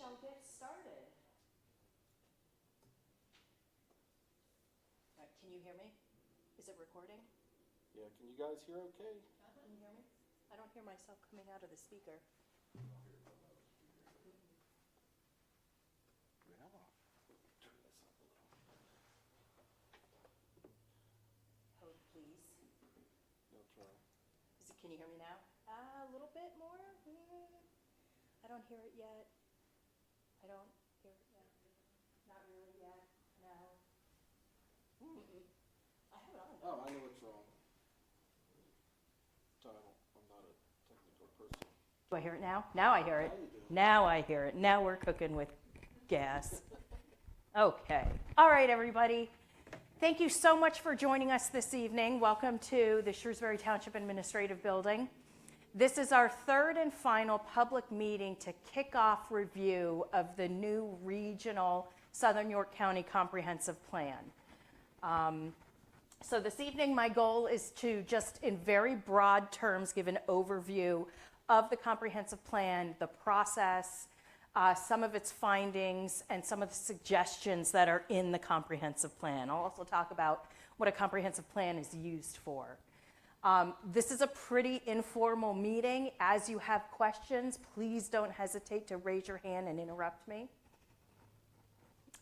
shall get started. All right, can you hear me? Is it recording? Yeah, can you guys hear okay? Can you hear me? I don't hear myself coming out of the speaker. Yeah. Turn this up a little. Hold, please. No, try. Can you hear me now? A little bit more? I don't hear it yet. I don't hear it yet. Not really yet. No. I have it on. Oh, I know what's wrong. I'm not a technical person. Do I hear it now? Now I hear it. Now you do. Now I hear it. Now we're cooking with gas. Okay. All right, everybody. Thank you so much for joining us this evening. Welcome to the Shrewsbury Township Administrative Building. This is our third and final public meeting to kick off review of the new regional Southern York County Comprehensive Plan. So this evening, my goal is to just in very broad terms give an overview of the comprehensive plan, the process, some of its findings, and some of the suggestions that are in the comprehensive plan. I'll also talk about what a comprehensive plan is used for. This is a pretty informal meeting. As you have questions, please don't hesitate to raise your hand and interrupt me.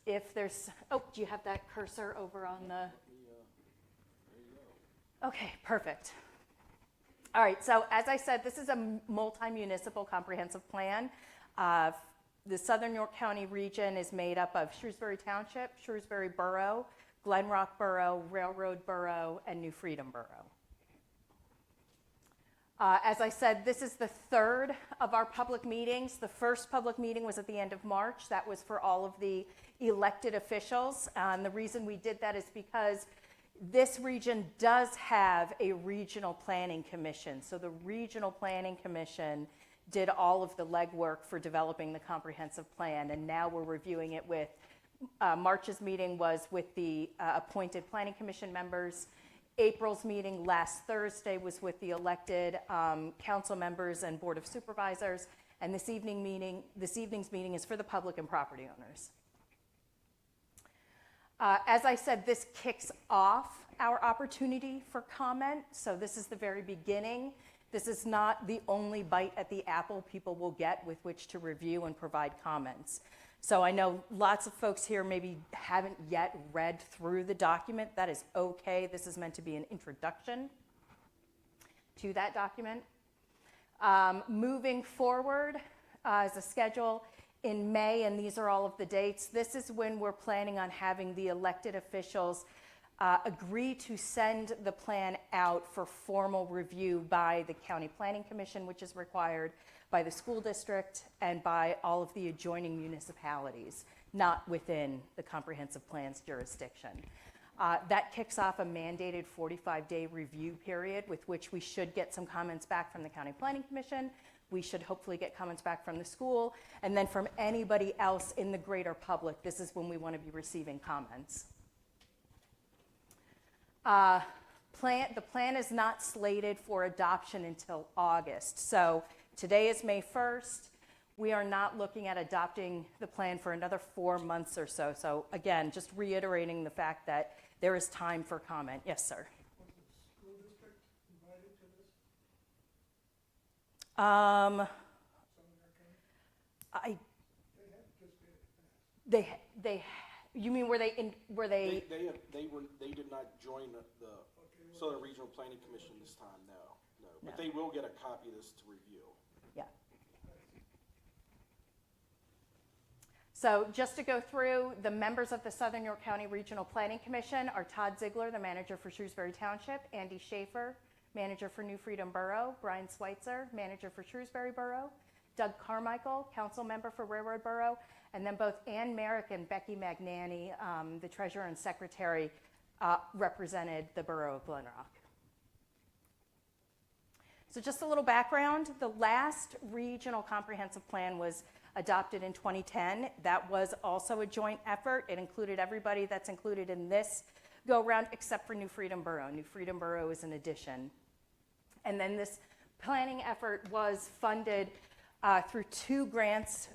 If there's, oh, do you have that cursor over on the? There you go. Okay, perfect. All right, so as I said, this is a multi-municipal comprehensive plan. The Southern York County region is made up of Shrewsbury Township, Shrewsbury Borough, Glen Rock Borough, Railroad Borough, and New Freedom Borough. As I said, this is the third of our public meetings. The first public meeting was at the end of March. That was for all of the elected officials. And the reason we did that is because this region does have a regional planning commission. So the regional planning commission did all of the legwork for developing the comprehensive plan. And now we're reviewing it with, March's meeting was with the appointed planning commission members. April's meeting last Thursday was with the elected council members and board of supervisors, and this evening's meeting is for the public and property owners. As I said, this kicks off our opportunity for comment, so this is the very beginning. This is not the only bite at the apple people will get with which to review and provide comments. So I know lots of folks here maybe haven't yet read through the document. That is okay. This is meant to be an introduction to that document. Moving forward as a schedule in May, and these are all of the dates, this is when we're planning on having the elected officials agree to send the plan out for formal review by the County Planning Commission, which is required, by the school district, and by all of the adjoining municipalities, not within the comprehensive plan's jurisdiction. That kicks off a mandated 45-day review period with which we should get some comments back from the County Planning Commission. We should hopefully get comments back from the school, and then from anybody else in the greater public. This is when we want to be receiving comments. The plan is not slated for adoption until August. So today is May 1st. We are not looking at adopting the plan for another 4 months or so. So again, just reiterating the fact that there is time for comment. Yes, sir. Was the school district invited to this? Um, Southern York County? I, They had participated in that. they, you mean were they? They did not join the Southern Regional Planning Commission this time, no. But they will get a copy of this to review. Yeah. So just to go through, the members of the Southern York County Regional Planning Commission are Todd Ziegler, the manager for Shrewsbury Township, Andy Schaefer, manager for New Freedom Borough, Brian Schweitzer, manager for Shrewsbury Borough, Doug Carmichael, council member for Railroad Borough, and then both Ann Merrick and Becky Magnani, the treasurer and secretary, represented the borough of Glen Rock. So just a little background, the last regional comprehensive plan was adopted in 2010. That was also a joint effort. It included everybody that's included in this go-round except for New Freedom Borough. New Freedom Borough is an addition. And then this planning effort was funded through 2 grants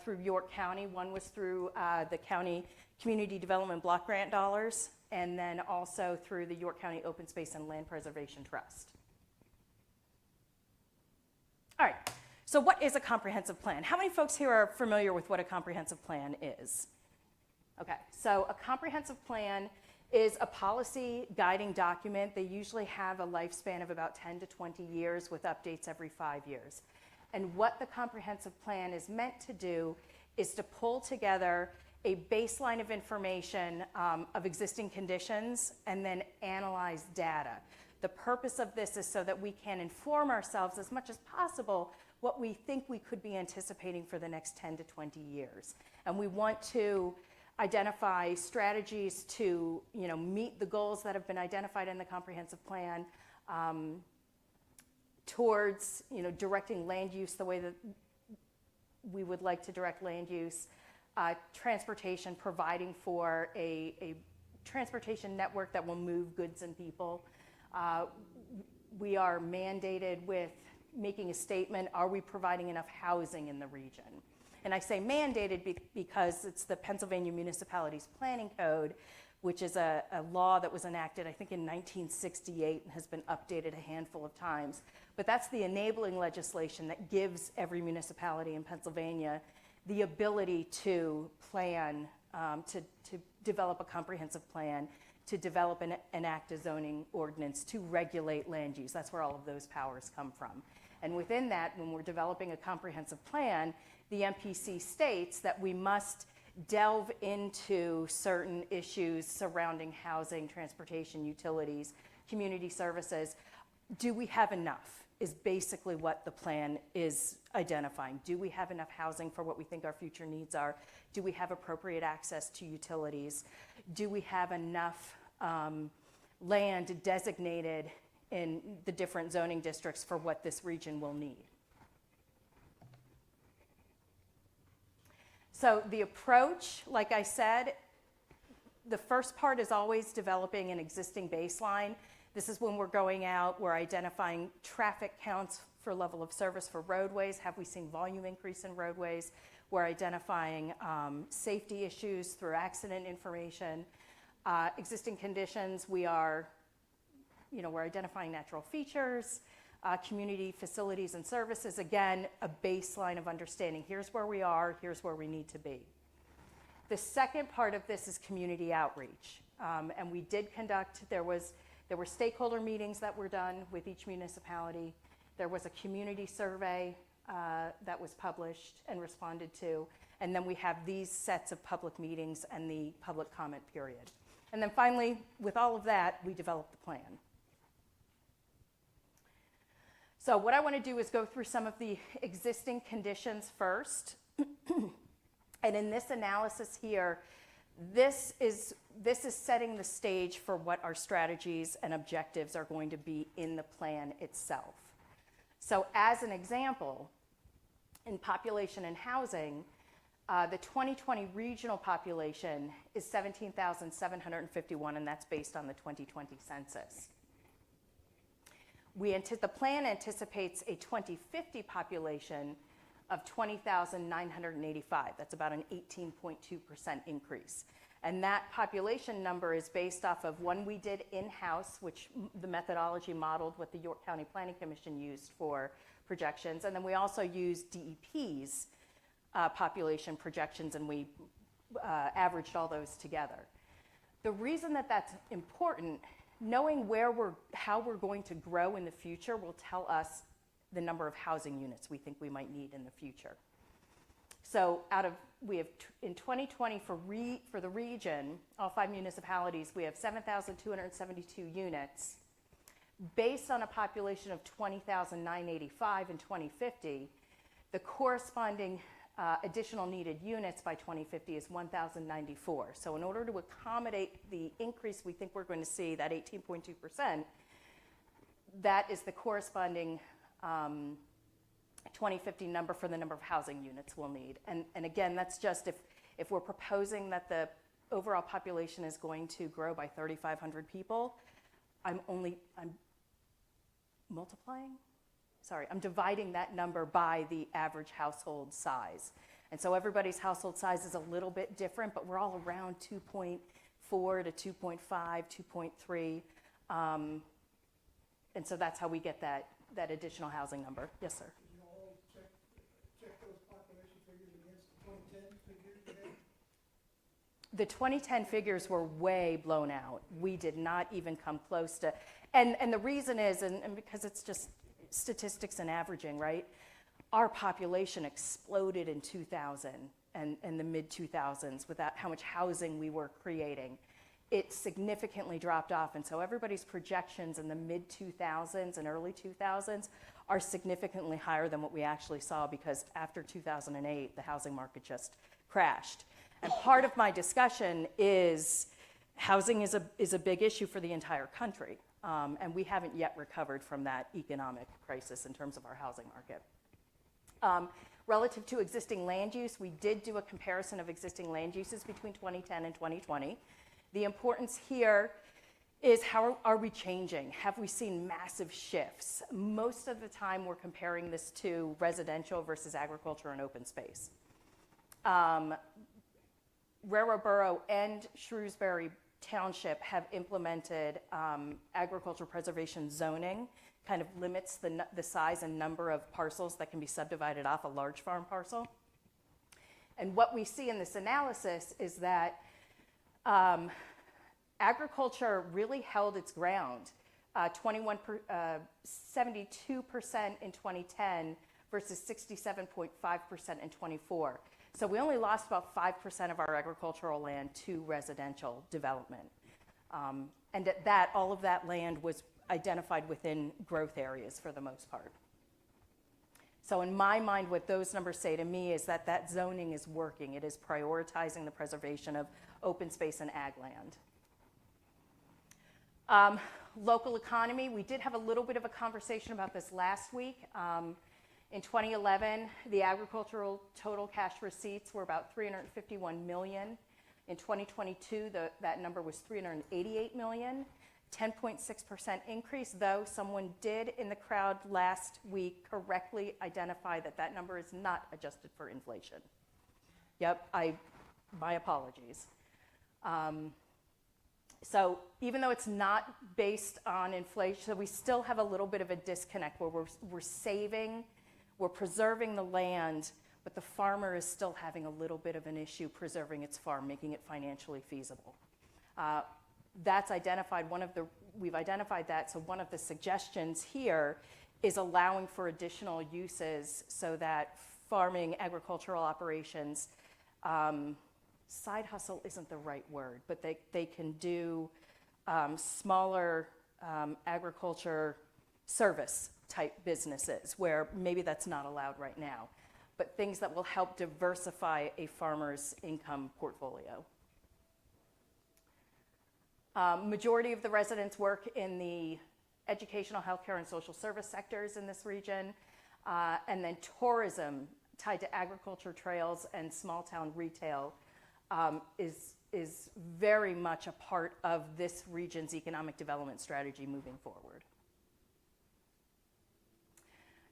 through York County. One was through the county community development block grant dollars, and then also through the York County Open Space and Land Preservation Trust. All right, so what is a comprehensive plan? How many folks here are familiar with what a comprehensive plan is? Okay, so a comprehensive plan is a policy guiding document. They usually have a lifespan of about 10 to 20 years with updates every 5 years. And what the comprehensive plan is meant to do is to pull together a baseline of information of existing conditions and then analyze data. The purpose of this is so that we can inform ourselves as much as possible what we think we could be anticipating for the next 10 to 20 years. And we want to identify strategies to, meet the goals that have been identified in the comprehensive plan, towards, directing land use the way that we would like to direct land use, transportation, providing for a transportation network that will move goods and people. We are mandated with making a statement, are we providing enough housing in the region? And I say mandated because it's the Pennsylvania Municipalities Planning Code, which is a law that was enacted, I think, in 1968 and has been updated a handful of times. But that's the enabling legislation that gives every municipality in Pennsylvania the ability to plan, to develop a comprehensive plan, to develop and enact a zoning ordinance, to regulate land use. That's where all of those powers come from. And within that, when we're developing a comprehensive plan, the MPC states that we must delve into certain issues surrounding housing, transportation, utilities, community services. Do we have enough is basically what the plan is identifying. Do we have enough housing for what we think our future needs are? Do we have appropriate access to utilities? Do we have enough land designated in the different zoning districts for what this region will need? So the approach, like I said, the first part is always developing an existing baseline. This is when we're going out, we're identifying traffic counts for level of service for roadways. Have we seen volume increase in roadways? We're identifying safety issues through accident information. Existing conditions, we're identifying natural features, community facilities and services. Again, a baseline of understanding. Here's where we are, here's where we need to be. The second part of this is community outreach. And we did conduct, there were stakeholder meetings that were done with each municipality. There was a community survey that was published and responded to. And then we have these sets of public meetings and the public comment period. And then finally, with all of that, we developed the plan. So what I want to do is go through some of the existing conditions first. And in this analysis here, this is setting the stage for what our strategies and objectives are going to be in the plan itself. So as an example, in population and housing, the 2020 regional population is 17,751, and that's based on the 2020 census. The plan anticipates a 2050 population of 20,985. That's about an 18.2% increase. And that population number is based off of one we did in-house, which the methodology modeled what the York County Planning Commission used for projections. And then we also used DEP's population projections, and we averaged all those together. The reason that that's important, knowing how we're going to grow in the future will tell us the number of housing units we think we might need in the future. So in 2020 for the region, all 5 municipalities, we have 7,272 units. Based on a population of 20,985 in 2050, the corresponding additional needed units by 2050 is 1,094. So in order to accommodate the increase we think we're going to see, that 18.2%, that is the corresponding 2050 number for the number of housing units we'll need. And again, that's just if we're proposing that the overall population is going to grow by 3,500 people, I'm multiplying I'm dividing that number by the average household size. And so everybody's household size is a little bit different, but we're all around 2.4 to 2.5, 2.3. And so that's how we get that additional housing number. Yes, sir. Did you all check those population figures against the 2010 figures today? The 2010 figures were way blown out. We did not even come close to, and the reason is, and because it's just statistics and averaging, right? Our population exploded in 2000 and the mid-2000s with how much housing we were creating. It significantly dropped off, and so everybody's projections in the mid-2000s and early 2000s are significantly higher than what we actually saw, because after 2008, the housing market just crashed. And part of my discussion is housing is a big issue for the entire country, and we haven't yet recovered from that economic crisis in terms of our housing market. Relative to existing land use, we did do a comparison of existing land uses between 2010 and 2020. The importance here is, how are we changing? Have we seen massive shifts? Most of the time we're comparing this to residential versus agriculture and open space. Railroad Borough and Shrewsbury Township have implemented agricultural preservation zoning, kind of limits the size and number of parcels that can be subdivided off a large farm parcel. And what we see in this analysis is that agriculture really held its ground, 72% in 2010 versus 67.5% in 24. So we only lost about 5% of our agricultural land to residential development. And at that, all of that land was identified within growth areas for the most part. So in my mind, what those numbers say to me is that that zoning is working. It is prioritizing the preservation of open space and ag land. Local economy, we did have a little bit of a conversation about this last week. In 2011, the agricultural total cash receipts were about $351 million. In 2022, that number was $388 million, 10.6% increase, though someone did in the crowd last week correctly identify that that number is not adjusted for inflation. Yep, my apologies. So even though it's not based on inflation, so we still have a little bit of a disconnect where we're saving, we're preserving the land, but the farmer is still having a little bit of an issue preserving its farm, making it financially feasible. That's identified, we've identified that, so one of the suggestions here is allowing for additional uses so that farming, agricultural operations, side hustle isn't the right word, but they can do smaller agriculture service type businesses where maybe that's not allowed right now, but things that will help diversify a farmer's income portfolio. Majority of the residents work in the educational, healthcare, and social service sectors in this region, and then tourism tied to agriculture, trails, and small town retail is very much a part of this region's economic development strategy moving forward.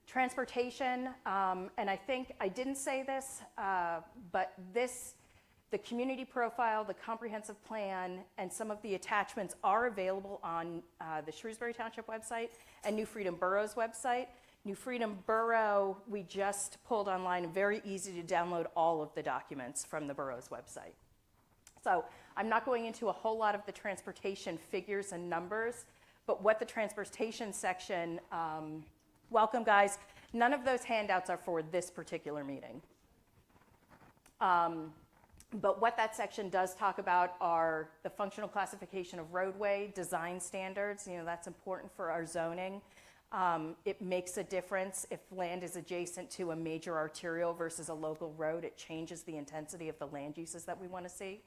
Transportation, and I think I didn't say this, but the community profile, the comprehensive plan, and some of the attachments are available on the Shrewsbury Township website and New Freedom Borough's website. New Freedom Borough, we just pulled online, very easy to download all of the documents from the borough's website. So I'm not going into a whole lot of the transportation figures and numbers, but what the transportation section, welcome guys, none of those handouts are for this particular meeting. But what that section does talk about are the functional classification of roadway, design standards, that's important for our zoning. It makes a difference if land is adjacent to a major arterial versus a local road. It changes the intensity of the land uses that we want to see.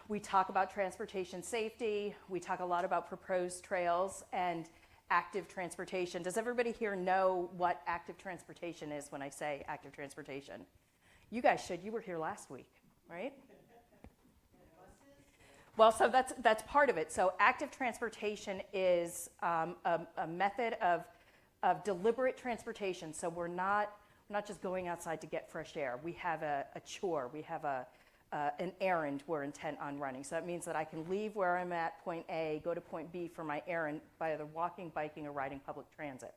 We talk about transportation safety. We talk a lot about proposed trails and active transportation. Does everybody here know what active transportation is when I say active transportation? You guys should. You were here last week, right? Well, so that's part of it. So active transportation is a method of of deliberate transportation. So we're not just going outside to get fresh air. We have a chore. We have an errand we're intent on running. So that means that I can leave where I'm at, point A, go to point B for my errand by either walking, biking, or riding public transit.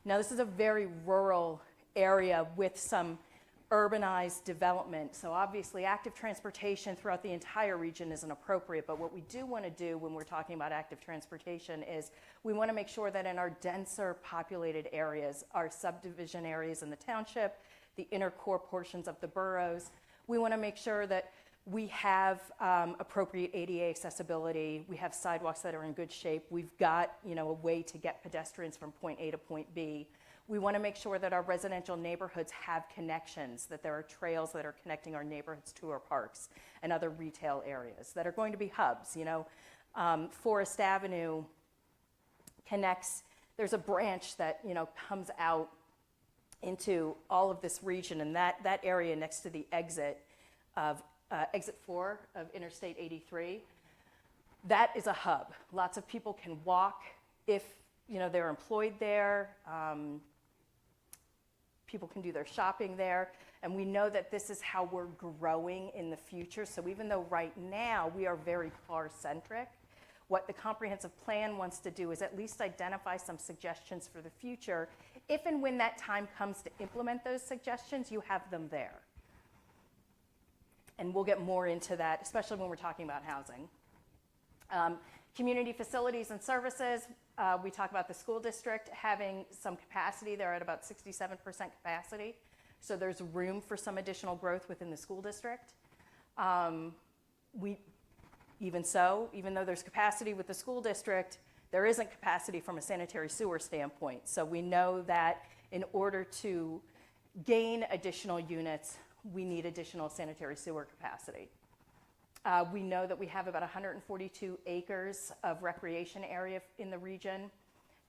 Now, this is a very rural area with some urbanized development. So obviously, active transportation throughout the entire region isn't appropriate. But what we do want to do when we're talking about active transportation is we want to make sure that in our denser populated areas, our subdivision areas in the township, the inner core portions of the boroughs, we want to make sure that we have appropriate ADA accessibility. We have sidewalks that are in good shape. We've got, a way to get pedestrians from point A to point B. We want to make sure that our residential neighborhoods have connections, that there are trails that are connecting our neighborhoods to our parks and other retail areas that are going to be hubs. Forest Avenue connects, there's a branch that, comes out into all of this region, and that area next to the exit of exit 4 of Interstate 83, that is a hub. Lots of people can walk if they're employed there. People can do their shopping there, and we know that this is how we're growing in the future. So even though right now we are very car-centric, what the comprehensive plan wants to do is at least identify some suggestions for the future. If and when that time comes to implement those suggestions, you have them there. And we'll get more into that, especially when we're talking about housing. Community facilities and services, we talk about the school district having some capacity. They're at about 67% capacity. So there's room for some additional growth within the school district. Even though there's capacity with the school district, there isn't capacity from a sanitary sewer standpoint. So we know that in order to gain additional units, we need additional sanitary sewer capacity. We know that we have about 142 acres of recreation area in the region,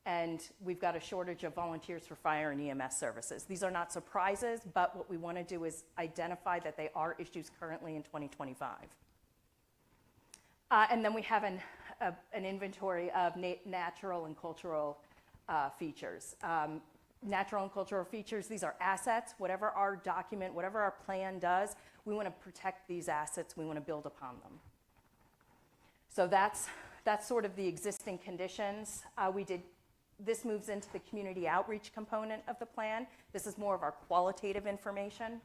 and we've got a shortage of volunteers for fire and EMS services. These are not surprises, but what we want to do is identify that they are issues currently in 2025. And then we have an inventory of natural and cultural features. Natural and cultural features, these are assets. Whatever our document, whatever our plan does, we want to protect these assets. We want to build upon them. So that's sort of the existing conditions. This moves into the community outreach component of the plan. This is more of our qualitative information.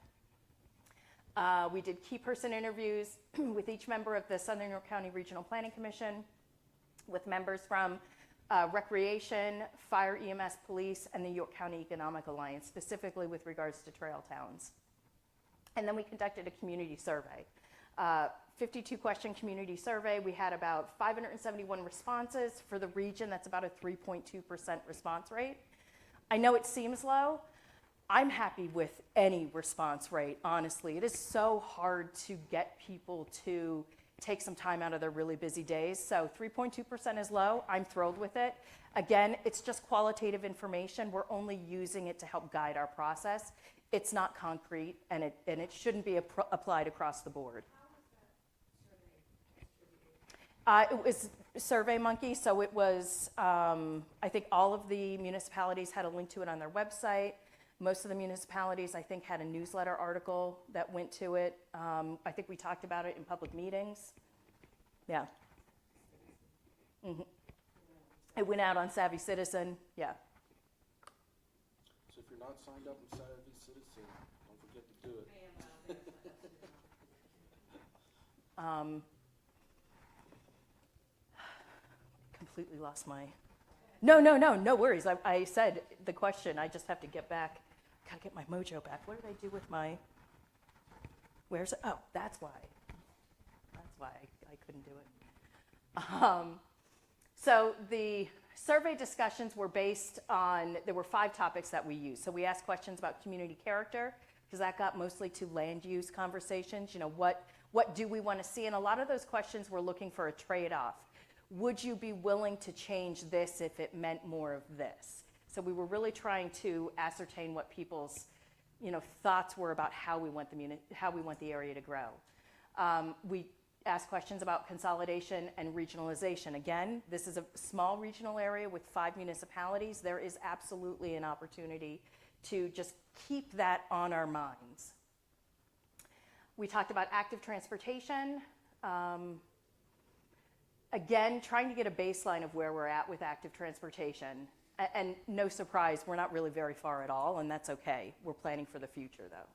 We did key person interviews with each member of the Southern York County Regional Planning Commission, with members from Recreation, Fire, EMS, Police, and the York County Economic Alliance, specifically with regards to trail towns. And then we conducted a community survey, 52-question community survey. We had about 571 responses for the region. That's about a 3.2% response rate. I know it seems low. I'm happy with any response rate, honestly. It is so hard to get people to take some time out of their really busy days. So 3.2% is low. I'm thrilled with it. Again, it's just qualitative information. We're only using it to help guide our process. It's not concrete, and it shouldn't be applied across the board. It was SurveyMonkey, so it was, I think all of the municipalities had a link to it on their website. Most of the municipalities, I think, had a newsletter article that went to it. I think we talked about it in public meetings. Yeah. Mm-hmm. It went out on Savvy Citizen, yeah. So if you're not signed up in Savvy Citizen, don't forget to do it. Completely lost my... No worries. I said the question. I just have to get back. Gotta get my mojo back. What did I do with my... Where's it? Oh, that's why. That's why I couldn't do it. So the survey discussions were based on, there were 5 topics that we used. So we asked questions about community character, because that got mostly to land use conversations. What do we want to see? And a lot of those questions were looking for a trade-off. Would you be willing to change this if it meant more of this? So we were really trying to ascertain what people's, thoughts were about how we want the area to grow. We ask questions about consolidation and regionalization. Again, this is a small regional area with 5 municipalities. There is absolutely an opportunity to just keep that on our minds. We talked about active transportation. Again, trying to get a baseline of where we're at with active transportation. And no surprise, we're not really very far at all, and that's okay. We're planning for the future, though.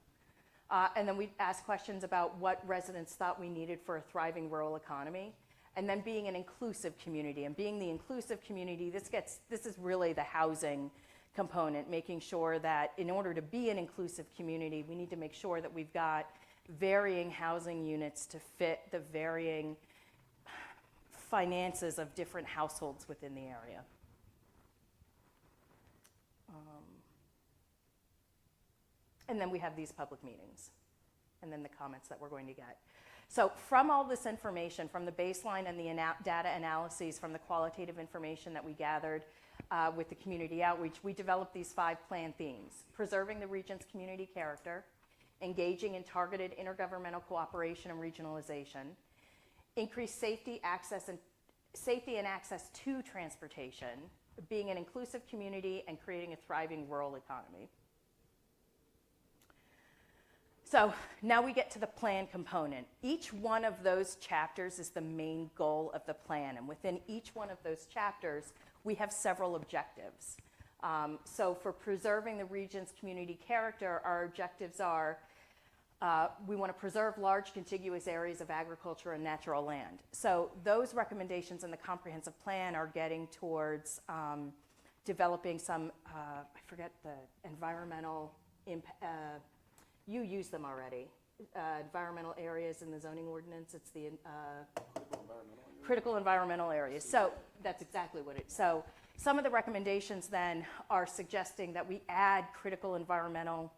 And then we asked questions about what residents thought we needed for a thriving rural economy, and then being an inclusive community. And being the inclusive community, this is really the housing component, making sure that in order to be an inclusive community, we need to make sure that we've got varying housing units to fit the varying finances of different households within the area. And then we have these public meetings, and then the comments that we're going to get. So from all this information, from the baseline and the data analyses, from the qualitative information that we gathered with the community outreach, we developed these 5 plan themes: preserving the region's community character, engaging in targeted intergovernmental cooperation and regionalization, increase safety and access to transportation, being an inclusive community, and creating a thriving rural economy. So now we get to the plan component. Each one of those chapters is the main goal of the plan, and within each one of those chapters, we have several objectives. So for preserving the region's community character, our objectives are we want to preserve large contiguous areas of agriculture and natural land. So those recommendations in the comprehensive plan are getting towards developing some, I forget the environmental you use them already. Environmental areas in the zoning ordinance, it's the critical environmental areas. So that's exactly what it is. So some of the recommendations then are suggesting that we add critical environmental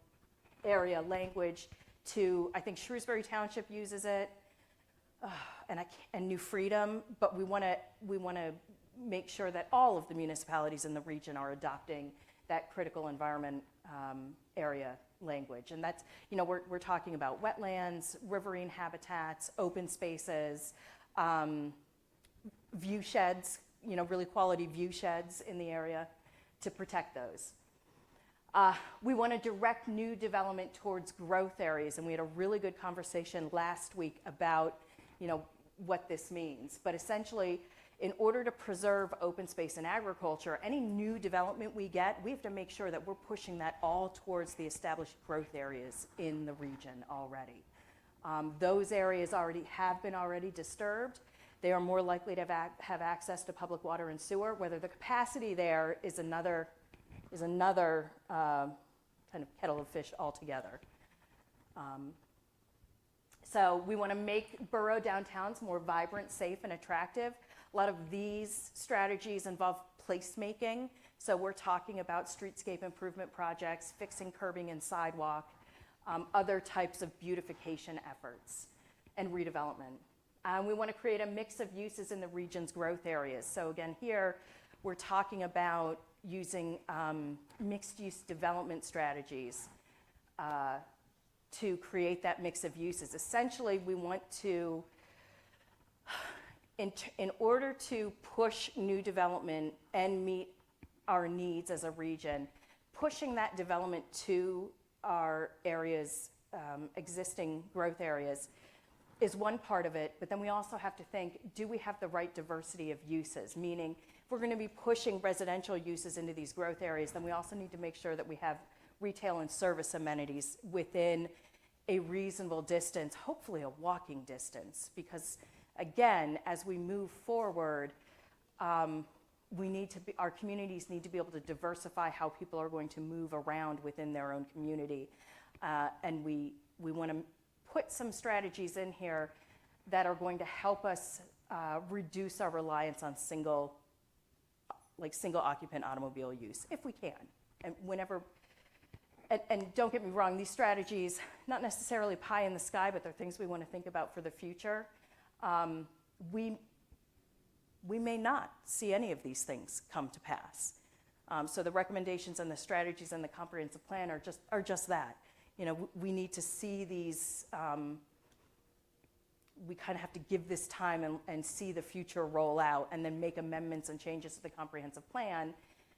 area language to, I think Shrewsbury Township uses it, and New Freedom, but we want to make sure that all of the municipalities in the region are adopting that critical environment area language. And that's, we're talking about wetlands, riverine habitats, open spaces, view sheds, really quality view sheds in the area to protect those. We want to direct new development towards growth areas, and we had a really good conversation last week about, what this means. But essentially, in order to preserve open space and agriculture, any new development we get, we have to make sure that we're pushing that all towards the established growth areas in the region already. Those areas have been already disturbed. They are more likely to have access to public water and sewer. Whether the capacity there is another kind of kettle of fish altogether. So we want to make borough downtowns more vibrant, safe, and attractive. A lot of these strategies involve placemaking. So we're talking about streetscape improvement projects, fixing curbing and sidewalk, other types of beautification efforts, and redevelopment. We want to create a mix of uses in the region's growth areas. So again, here we're talking about using mixed-use development strategies to create that mix of uses. Essentially, we want to, in order to push new development and meet our needs as a region, pushing that development to our areas, existing growth areas, is one part of it, but then we also have to think, do we have the right diversity of uses? Meaning, if we're going to be pushing residential uses into these growth areas, then we also need to make sure that we have retail and service amenities within a reasonable distance, hopefully a walking distance, because again, as we move forward, our communities need to be able to diversify how people are going to move around within their own community, and we want to put some strategies in here that are going to help us reduce our reliance on single occupant automobile use, if we can, and whenever. And don't get me wrong, these strategies, not necessarily pie in the sky, but they're things we want to think about for the future. We may not see any of these things come to pass. So the recommendations and the strategies in the comprehensive plan are just that. We need to see these we kind of have to give this time and see the future roll out and then make amendments and changes to the comprehensive plan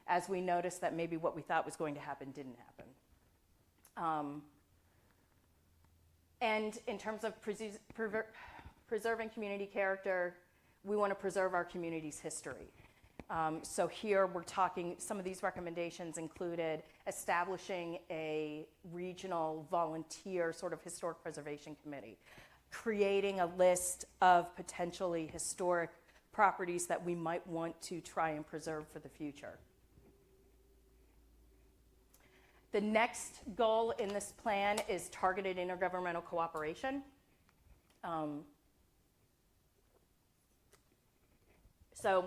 as we notice that maybe what we thought was going to happen didn't happen. And in terms of preserving community character, we want to preserve our community's history. So here we're talking, some of these recommendations included establishing a regional volunteer sort of historic preservation committee, creating a list of potentially historic properties that we might want to try and preserve for the future. The next goal in this plan is targeted intergovernmental cooperation. So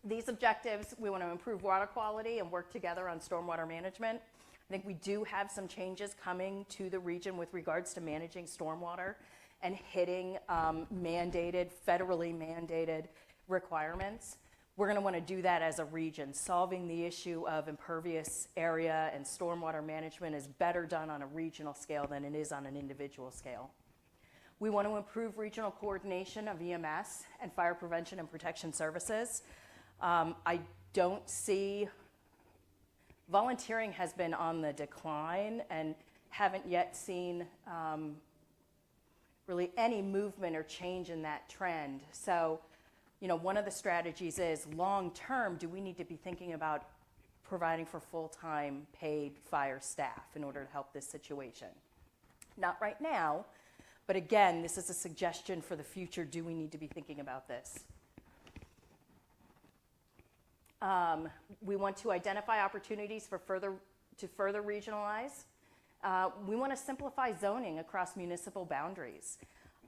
these objectives, we want to improve water quality and work together on stormwater management. I think we do have some changes coming to the region with regards to managing stormwater and hitting federally mandated requirements. We're going to want to do that as a region. Solving the issue of impervious area and stormwater management is better done on a regional scale than it is on an individual scale. We want to improve regional coordination of EMS and fire prevention and protection services. I don't see, volunteering has been on the decline and haven't yet seen really any movement or change in that trend. So, you know, one of the strategies is long-term, do we need to be thinking about providing for full-time paid fire staff in order to help this situation? Not right now, but again, this is a suggestion for the future. Do we need to be thinking about this? We want to identify opportunities for further regionalize. We want to simplify zoning across municipal boundaries.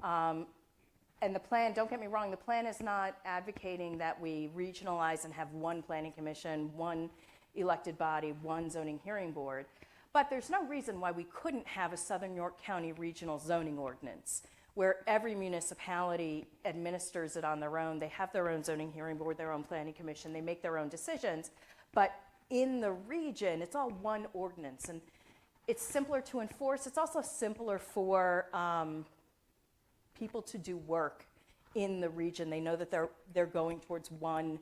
And the plan, don't get me wrong, the plan is not advocating that we regionalize and have one planning commission, one elected body, one zoning hearing board. But there's no reason why we couldn't have a Southern York County regional zoning ordinance where every municipality administers it on their own. They have their own zoning hearing board, their own planning commission, they make their own decisions. But in the region, it's all one ordinance. And it's simpler to enforce. It's also simpler for people to do work in the region. They know that they're going towards one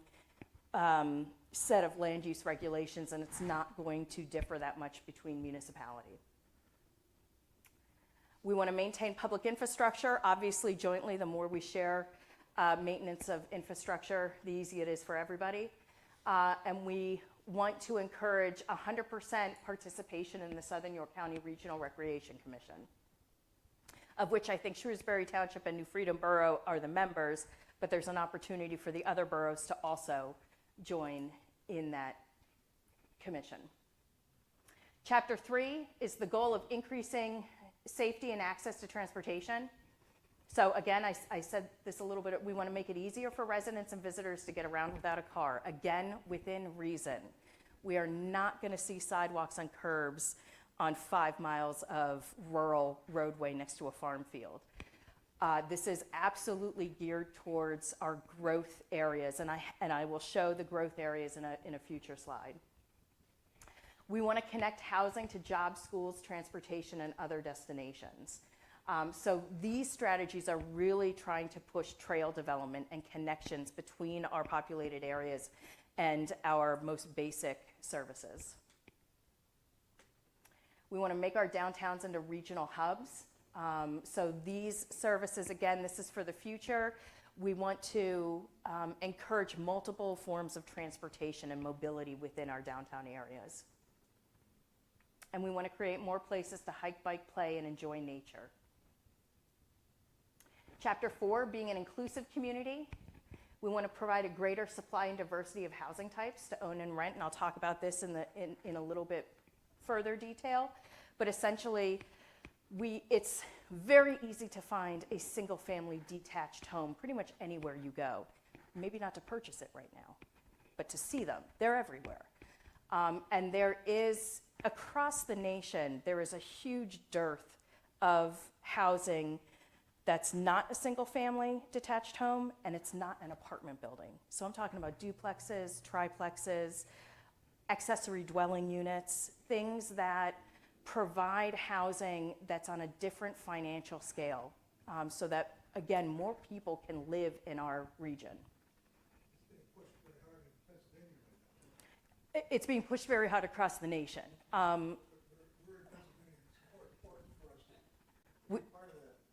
set of land use regulations, and it's not going to differ that much between municipalities. We want to maintain public infrastructure. Obviously, jointly, the more we share maintenance of infrastructure, the easier it is for everybody. And we want to encourage 100% participation in the Southern York County Regional Recreation Commission, of which I think Shrewsbury Township and New Freedom Borough are the members, but there's an opportunity for the other boroughs to also join in that commission. Chapter 3 is the goal of increasing safety and access to transportation. So again, I said this a little bit, we want to make it easier for residents and visitors to get around without a car. Again, within reason. We are not going to see sidewalks and curbs on 5 miles of rural roadway next to a farm field. This is absolutely geared towards our growth areas, and I will show the growth areas in a future slide. We want to connect housing to jobs, schools, transportation, and other destinations. So these strategies are really trying to push trail development and connections between our populated areas and our most basic services. We want to make our downtowns into regional hubs. So these services, again, this is for the future. We want to encourage multiple forms of transportation and mobility within our downtown areas. And we want to create more places to hike, bike, play, and enjoy nature. Chapter 4, being an inclusive community. We want to provide a greater supply and diversity of housing types to own and rent, and I'll talk about this in a little bit further detail. But essentially, it's very easy to find a single-family detached home pretty much anywhere you go. Maybe not to purchase it right now, but to see them. They're everywhere. And there is, across the nation, there is a huge dearth of housing that's not a single-family detached home, and it's not an apartment building. So I'm talking about duplexes, triplexes, accessory dwelling units, things that provide housing that's on a different financial scale, so that again, more people can live in our region. It's being pushed very hard across the nation.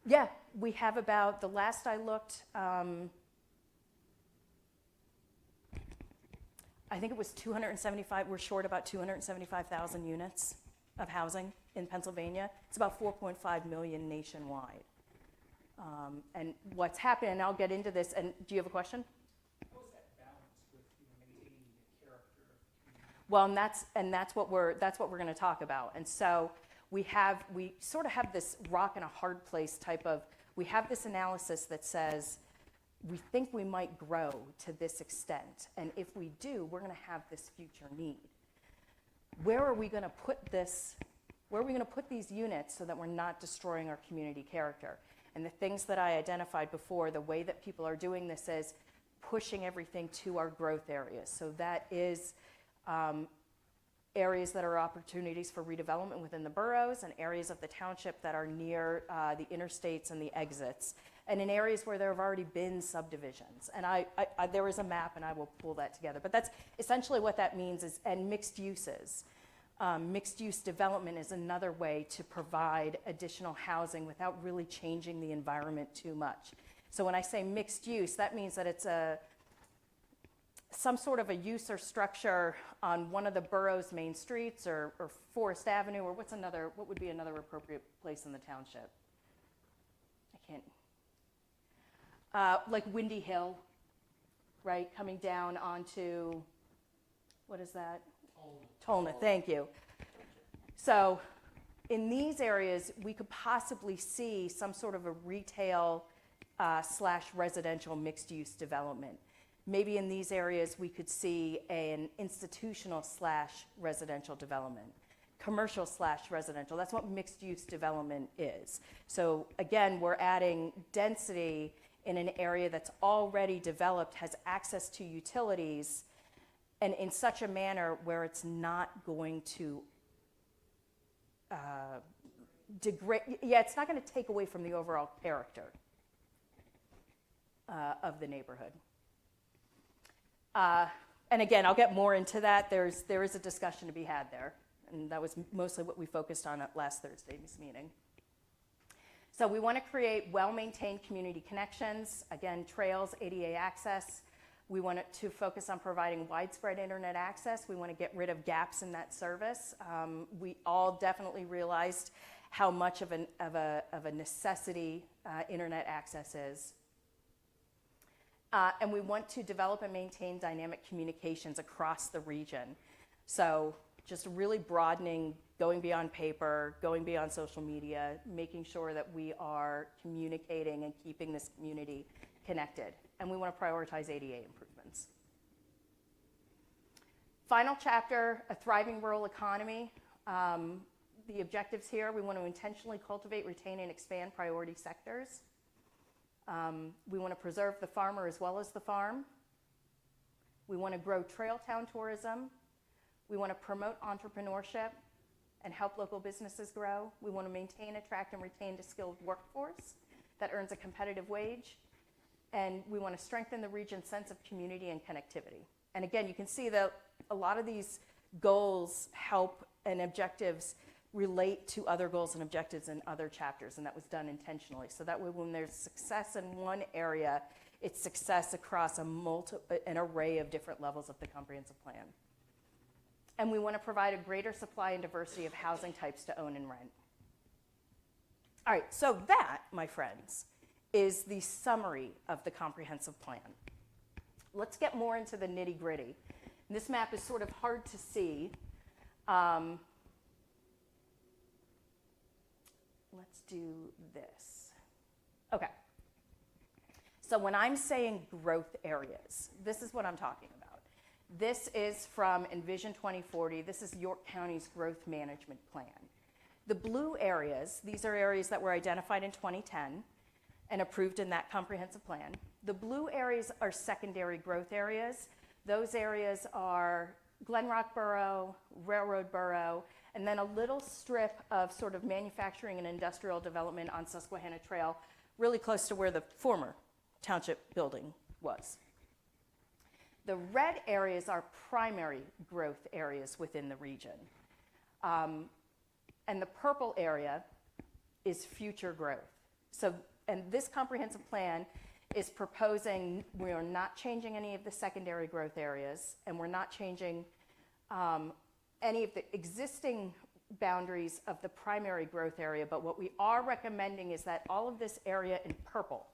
Yeah, we have about, the last I looked, I think it was 275, we're short about 275,000 units of housing in Pennsylvania. It's about 4.5 million nationwide. And what's happening, and I'll get into this, and do you have a question? How is that balanced with maintaining the character of community? Well, and that's what we're going to talk about. And so we sort of have this rock and a hard place type of, we have this analysis that says we think we might grow to this extent, and if we do, we're going to have this future need. Where are we going to put this? Where are we going to put these units so that we're not destroying our community character? And the things that I identified before, the way that people are doing this is pushing everything to our growth areas. So that is areas that are opportunities for redevelopment within the boroughs, and areas of the township that are near the interstates and the exits, and in areas where there have already been subdivisions. And there is a map, and I will pull that together. But that's essentially what that means, and mixed uses. Mixed-use development is another way to provide additional housing without really changing the environment too much. So when I say mixed use, that means that it's some sort of a use or structure on one of the borough's main streets, or Forest Avenue, or what would be another appropriate place in the township? I can't. Like Windy Hill, right? Coming down onto, what is that? Tolna, thank you. So in these areas, we could possibly see some sort of a retail / residential mixed-use development. Maybe in these areas, we could see an institutional / residential development, commercial / residential. That's what mixed-use development is. So again, we're adding density in an area that's already developed, has access to utilities, and in such a manner where it's not going to degrade, it's not going to take away from the overall character of the neighborhood. And again, I'll get more into that. There is a discussion to be had there, and that was mostly what we focused on at last Thursday's meeting. So we want to create well-maintained community connections, again, trails, ADA access. We want it to focus on providing widespread internet access. We want to get rid of gaps in that service. We all definitely realized how much of a necessity internet access is. And we want to develop and maintain dynamic communications across the region. So just really broadening, going beyond paper, going beyond social media, making sure that we are communicating and keeping this community connected. And we want to prioritize ADA improvements. Final chapter, a thriving rural economy. The objectives here, we want to intentionally cultivate, retain, and expand priority sectors. We want to preserve the farmer as well as the farm. We want to grow trail town tourism. We want to promote entrepreneurship and help local businesses grow. We want to maintain, attract, and retain a skilled workforce that earns a competitive wage. And we want to strengthen the region's sense of community and connectivity. And again, you can see that a lot of these goals help and objectives relate to other goals and objectives in other chapters, and that was done intentionally. So that way when there's success in one area, it's success across an array of different levels of the comprehensive plan. And we want to provide a greater supply and diversity of housing types to own and rent. All right, so that, my friends, is the summary of the comprehensive plan. Let's get more into the nitty-gritty. This map is sort of hard to see. Let's do this. Okay. So when I'm saying growth areas, this is what I'm talking about. This is from Envision 2040. This is York County's growth management plan. The blue areas, these are areas that were identified in 2010 and approved in that comprehensive plan. The blue areas are secondary growth areas. Those areas are Glen Rock Borough, Railroad Borough, and then a little strip of sort of manufacturing and industrial development on Susquehanna Trail really close to where the former township building was. The red areas are primary growth areas within the region. And the purple area is future growth. So, and this comprehensive plan is proposing, we are not changing any of the secondary growth areas, and we're not changing any of the existing boundaries of the primary growth area, but what we are recommending is that all of this area in purple,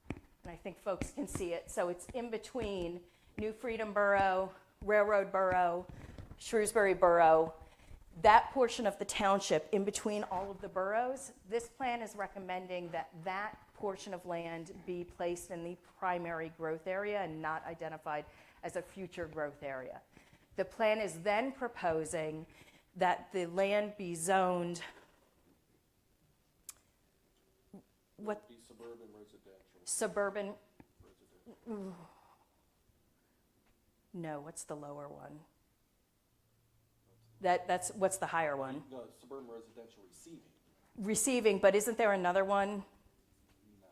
and I think folks can see it, so it's in between New Freedom Borough, Railroad Borough, Shrewsbury Borough, that portion of the township in between all of the boroughs, this plan is recommending that that portion of land be placed in the primary growth area and not identified as a future growth area. The plan is then proposing that the land be zoned, what, Be suburban residential. suburban, Residential. no, what's the lower one? That's, what's the higher one? No, suburban residential receiving. Receiving, but isn't there another one? No.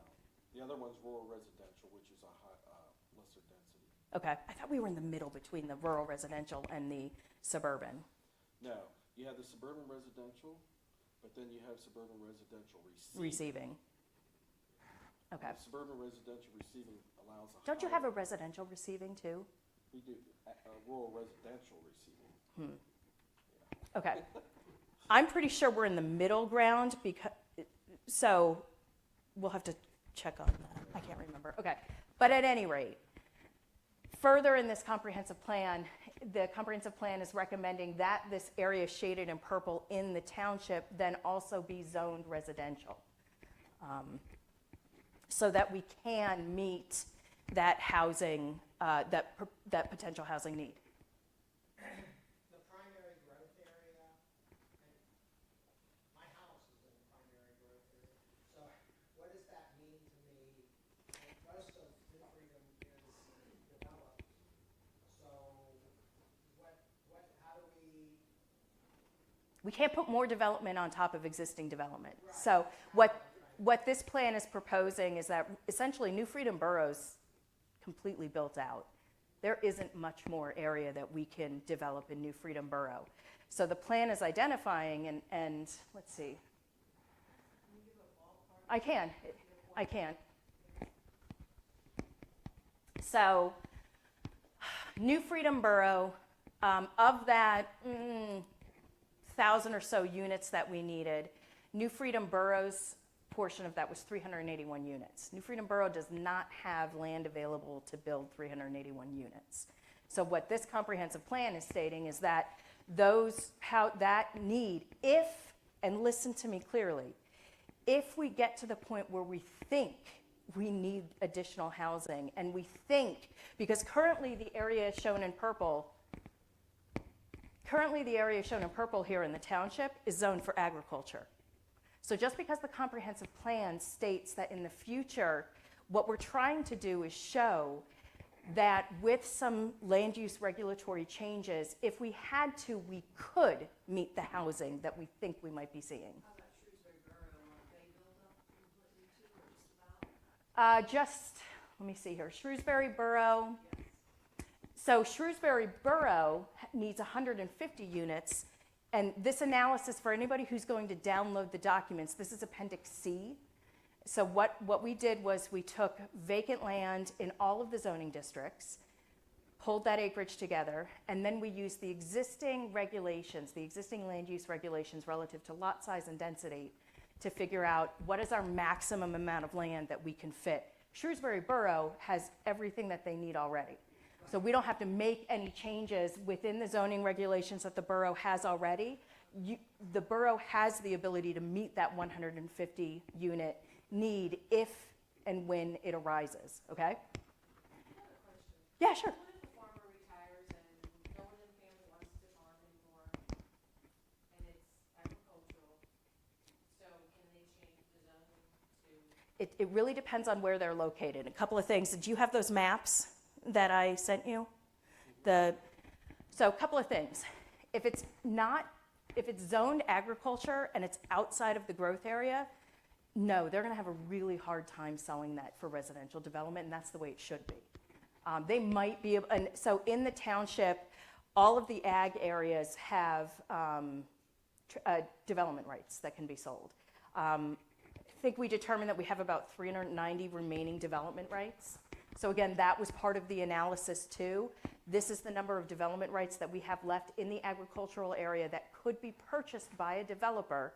The other one's rural residential, which is a lesser density. Okay, I thought we were in the middle between the rural residential and the suburban. No, you have the suburban residential, but then you have suburban residential receiving. Receiving. Okay. The suburban residential receiving allows a Don't you have higher- a residential receiving too? We do, rural residential receiving. Okay. I'm pretty sure we're in the middle ground because, so we'll have to check on that. I can't remember. Okay. But at any rate, further in this comprehensive plan, the comprehensive plan is recommending that this area shaded in purple in the township then also be zoned residential, so that we can meet that housing, that potential housing need. The primary growth area, and my house is in the primary growth area, so what does that mean to me? Most of New Freedom is developed, so how do we? We can't put more development on top of existing development. So what this plan is proposing is that essentially New Freedom Borough's completely built out. There isn't much more area that we can develop in New Freedom Borough. So the plan is identifying and let's see. I can. So New Freedom Borough, of that 1,000 or so units that we needed, New Freedom Borough's portion of that was 381 units. New Freedom Borough does not have land available to build 381 units. So what this comprehensive plan is stating is that that need, if, and listen to me clearly, if we get to the point where we think we need additional housing, and we think, because currently the area shown in purple here in the township is zoned for agriculture. So just because the comprehensive plan states that in the future, what we're trying to do is show that with some land use regulatory changes, if we had to, we could meet the housing that we think we might be seeing. How about Shrewsbury Borough? They build up completely too, or just about? Let me see here, Shrewsbury Borough. Yes. So Shrewsbury Borough needs 150 units. And this analysis, for anybody who's going to download the documents, this is Appendix C. So what we did was we took vacant land in all of the zoning districts, pulled that acreage together, and then we used the existing regulations, the existing land use regulations relative to lot size and density to figure out what is our maximum amount of land that we can fit. Shrewsbury Borough has everything that they need already. So we don't have to make any changes within the zoning regulations that the borough has already. The borough has the ability to meet that 150 unit need if and when it arises, okay? I have a question. Yeah, sure. What if the farmer retires and no one in the family wants to farm anymore, and it's agricultural, so can they change the zoning to? It really depends on where they're located. A couple of things. Did you have those maps that I sent you? So a couple of things. If it's zoned agriculture and it's outside of the growth area, No, they're going to have a really hard time selling that for residential development, and that's the way it should be. They might be, and so in the township, all of the ag areas have development rights that can be sold. I think we determined that we have about 390 remaining development rights. So again, that was part of the analysis too. This is the number of development rights that we have left in the agricultural area that could be purchased by a developer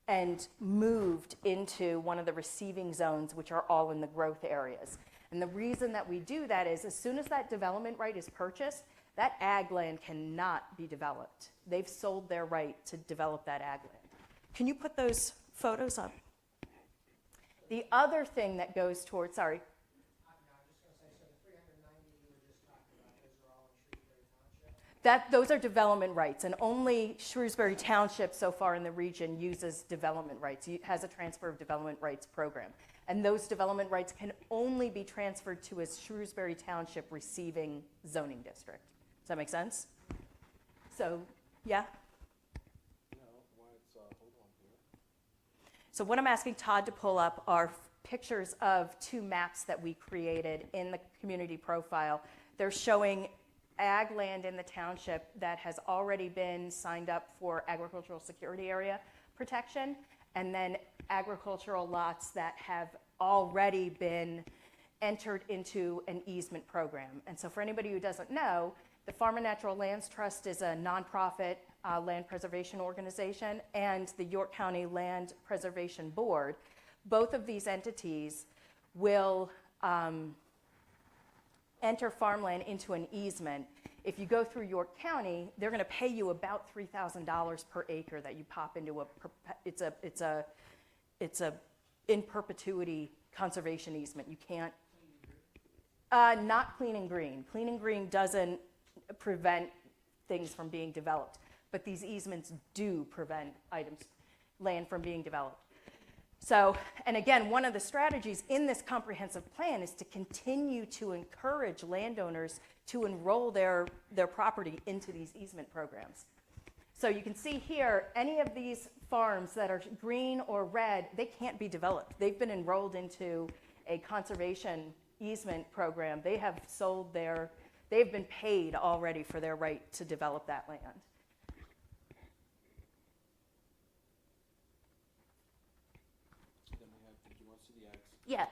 and moved into one of the receiving zones, which are all in the growth areas. And the reason that we do that is as soon as that development right is purchased, that ag land cannot be developed. They've sold their right to develop that ag land. Can you put those photos up? The other thing that goes towards, sorry. I'm just going to say, so the 390 you were just talking about, those are all in Shrewsbury Township? Those are development rights, and only Shrewsbury Township so far in the region uses development rights, has a transfer of development rights program. And those development rights can only be transferred to a Shrewsbury Township receiving zoning district. Does that make sense? So, yeah? No, why it's, hold on here. So what I'm asking Todd to pull up are pictures of two maps that we created in the community profile. They're showing ag land in the township that has already been signed up for agricultural security area protection, and then agricultural lots that have already been entered into an easement program. And so for anybody who doesn't know, the Farm and Natural Lands Trust is a nonprofit land preservation organization, and the York County Land Preservation Board. Both of these entities will enter farmland into an easement. If you go through York County, they're going to pay you about $3,000 per acre that you pop into it's a in perpetuity conservation easement. You can't, not clean and green. Clean and green doesn't prevent things from being developed, but these easements do prevent land from being developed. So, and again, one of the strategies in this comprehensive plan is to continue to encourage landowners to enroll their property into these easement programs. So you can see here, any of these farms that are green or red, they can't be developed. They've been enrolled into a conservation easement program. They have sold they've been paid already for their right to develop that land. Then we have, did you want to see the X? Yeah.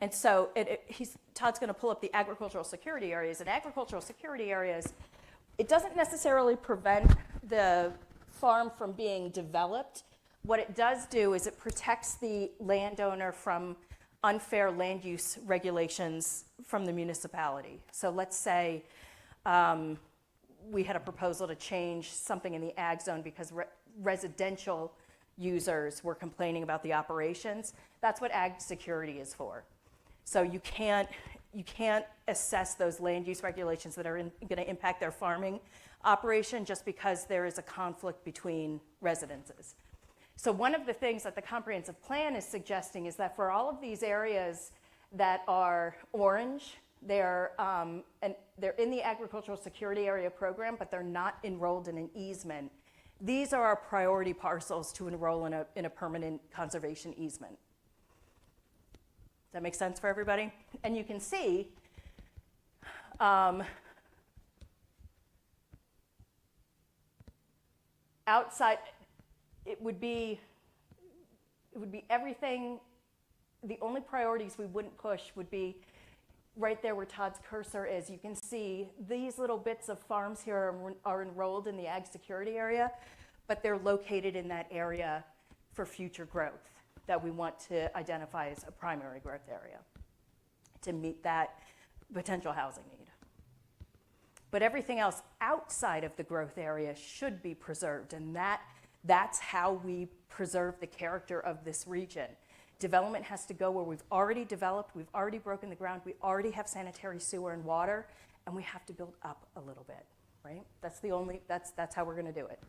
And so Todd's going to pull up the agricultural security areas. And agricultural security areas, it doesn't necessarily prevent the farm from being developed. What it does do is it protects the landowner from unfair land use regulations from the municipality. So let's say we had a proposal to change something in the ag zone because residential users were complaining about the operations. That's what ag security is for. So you can't assess those land use regulations that are going to impact their farming operation just because there is a conflict between residences. So one of the things that the comprehensive plan is suggesting is that for all of these areas that are orange, they're in the agricultural security area program, but they're not enrolled in an easement. These are our priority parcels to enroll in a permanent conservation easement. Does that make sense for everybody? And you can see outside, it would be everything. The only priorities we wouldn't push would be right there where Todd's cursor is. You can see these little bits of farms here are enrolled in the ag security area, but they're located in that area for future growth that we want to identify as a primary growth area to meet that potential housing need. But everything else outside of the growth area should be preserved, and that's how we preserve the character of this region. Development has to go where we've already developed, we've already broken the ground, we already have sanitary sewer and water, and we have to build up a little bit, right? That's how we're going to do it.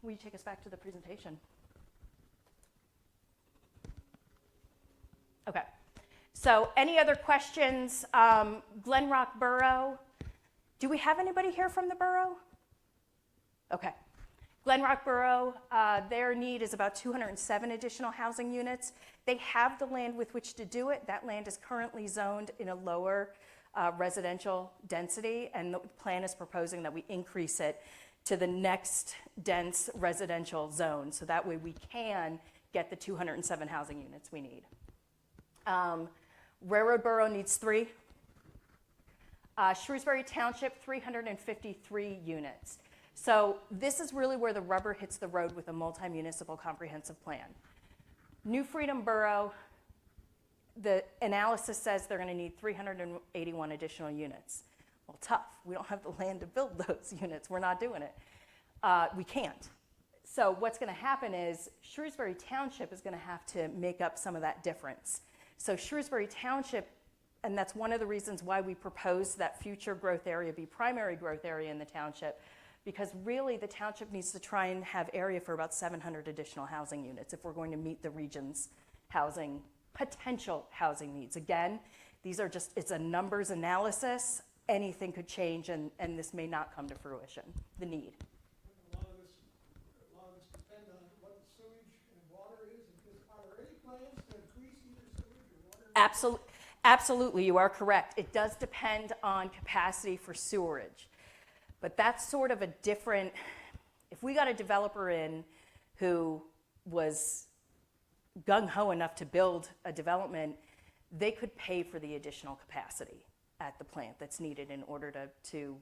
Will you take us back to the presentation? Okay. So any other questions? Glen Rock Borough. Do we have anybody here from the borough? Okay. Glen Rock Borough, their need is about 207 additional housing units. They have the land with which to do it. That land is currently zoned in a lower residential density, and the plan is proposing that we increase it to the next dense residential zone, so that way we can get the 207 housing units we need. Railroad Borough needs 3. Shrewsbury Township, 353 units. So this is really where the rubber hits the road with a multi-municipal comprehensive plan. New Freedom Borough, the analysis says they're going to need 381 additional units. Well, tough. We don't have the land to build those units. We're not doing it. We can't. So what's going to happen is Shrewsbury Township is going to have to make up some of that difference. So Shrewsbury Township, and that's one of the reasons why we proposed that future growth area be primary growth area in the township, because really the township needs to try and have area for about 700 additional housing units if we're going to meet the region's potential housing needs. Again, these are just, it's a numbers analysis. Anything could change, and this may not come to fruition, the need. A lot of this depend on what the sewage and water is, and are there any plans to increase either sewage or water? Absolutely, you are correct. It does depend on capacity for sewerage. But that's sort of a different, if we got a developer in who was gung-ho enough to build a development, they could pay for the additional capacity at the plant that's needed in order to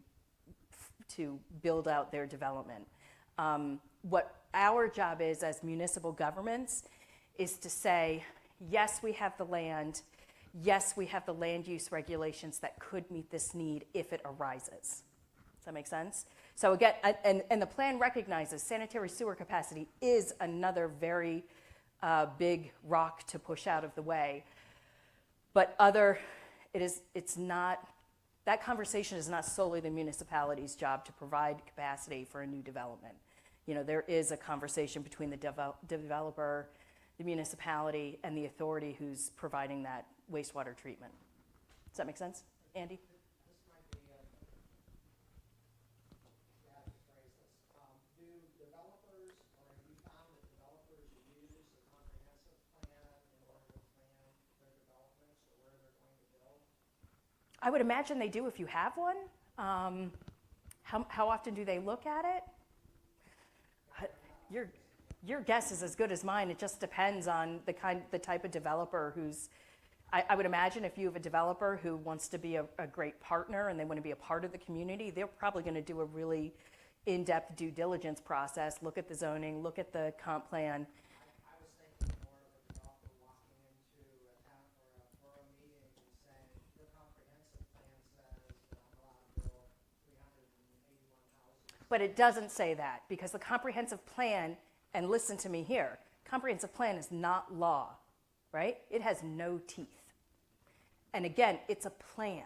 build out their development. What our job is as municipal governments is to say, yes, we have the land, yes, we have the land use regulations that could meet this need if it arises. Does that make sense? So again, and the plan recognizes sanitary sewer capacity is another very big rock to push out of the way. But it's not, that conversation is not solely the municipality's job to provide capacity for a new development. You know, there is a conversation between the developer, the municipality, and the authority who's providing that wastewater treatment. Does that make sense, Andy? This might be, you have to phrase this. Do developers, or have you found that developers use the comprehensive plan in order to plan their developments or where they're going to build? I would imagine they do if you have one. How often do they look at it? Your guess is as good as mine. It just depends on the type of developer who's. I would imagine if you have a developer who wants to be a great partner and they want to be a part of the community, they're probably going to do a really in-depth due diligence process, look at the zoning, look at the comp plan. I was thinking more of a developer walking into a town or a borough meeting and saying, your comprehensive plan says that I'm allowed to build 381 houses. But it doesn't say that, because the comprehensive plan, and listen to me here, comprehensive plan is not law, right? It has no teeth. And again, it's a plan.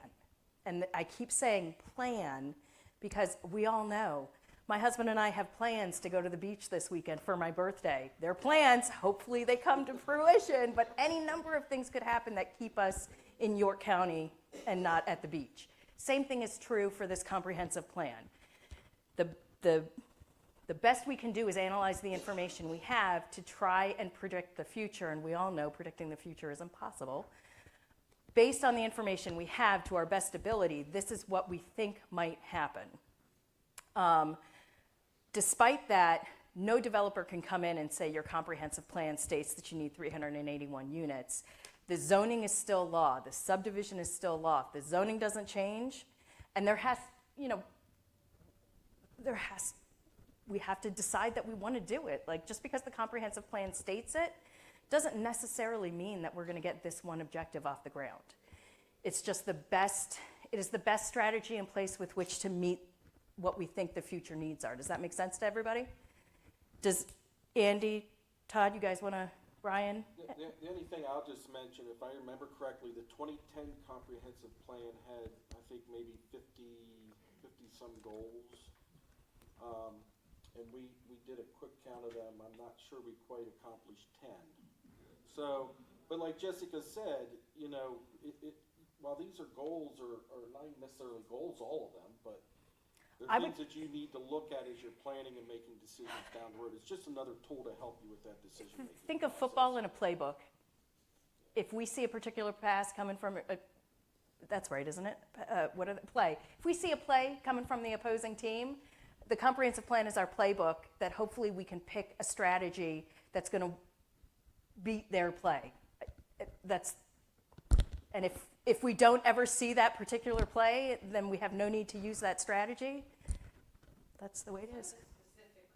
And I keep saying plan because we all know my husband and I have plans to go to the beach this weekend for my birthday. They're plans, hopefully they come to fruition, but any number of things could happen that keep us in York County and not at the beach. Same thing is true for this comprehensive plan. The best we can do is analyze the information we have to try and predict the future, and we all know predicting the future is impossible. Based on the information we have to our best ability, this is what we think might happen. Despite that, no developer can come in and say your comprehensive plan states that you need 381 units. The zoning is still law. The subdivision is still law. If the zoning doesn't change, and we have to decide that we want to do it. Like, just because the comprehensive plan states it doesn't necessarily mean that we're going to get this one objective off the ground. It is the best strategy in place with which to meet what we think the future needs are. Does that make sense to everybody? Does Andy, Todd, you guys want to, Brian? The only thing I'll just mention, if I remember correctly, the 2010 comprehensive plan had, I think, maybe 50 some goals. And we did a quick count of them. I'm not sure we quite accomplished 10. So, but like Jessica said, while these are goals, are not necessarily goals, all of them, but There I are would- things that you need to look at as you're planning and making decisions down the road. It's just another tool to help you with that decision-making. Think of football in a playbook. If we see a particular pass coming from, that's right, isn't it? Play. If we see a play coming from the opposing team, the comprehensive plan is our playbook that hopefully we can pick a strategy that's going to beat their play. And if we don't ever see that particular play, then we have no need to use that strategy. That's the way it is. Specific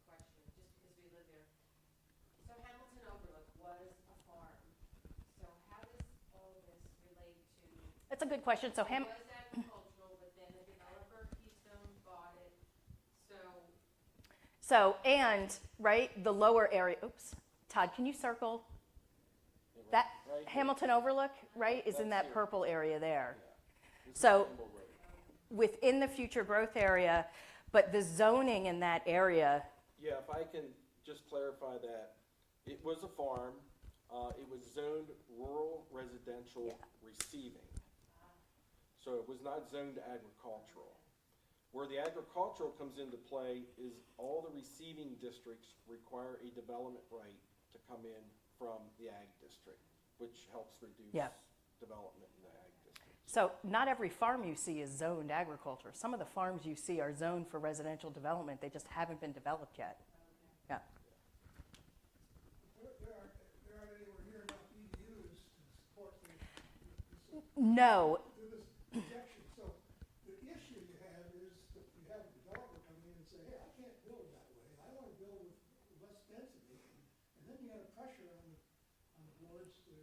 question, just because we live there. So Hamilton Overlook was a farm. So how does all this relate to? That's a good question. So It was agricultural, but then the developer Keystone bought it. and right, the lower area. Oops, Todd, can you circle that? Right here. Hamilton Overlook, right, is in That's that here. purple area there. This is So- Kimball Road. Within the future growth area, but the zoning in that area, Yeah, if I can just clarify that, it was a farm, it was zoned rural residential Yeah. receiving. So it was not zoned agricultural. Where the agricultural comes into play is all the receiving districts require a development right to come in from the ag district, which helps reduce Yeah. development in the ag district. so not every farm you see is zoned agriculture. Some of the farms you see are zoned for residential development, they just haven't been developed yet. Yeah. There aren't anywhere near enough EDUs to support this No, to this projection. So the issue you have is that you have a developer come in and say, hey, I can't build that way. I want to build with less density. And then you got a pressure on the boards to,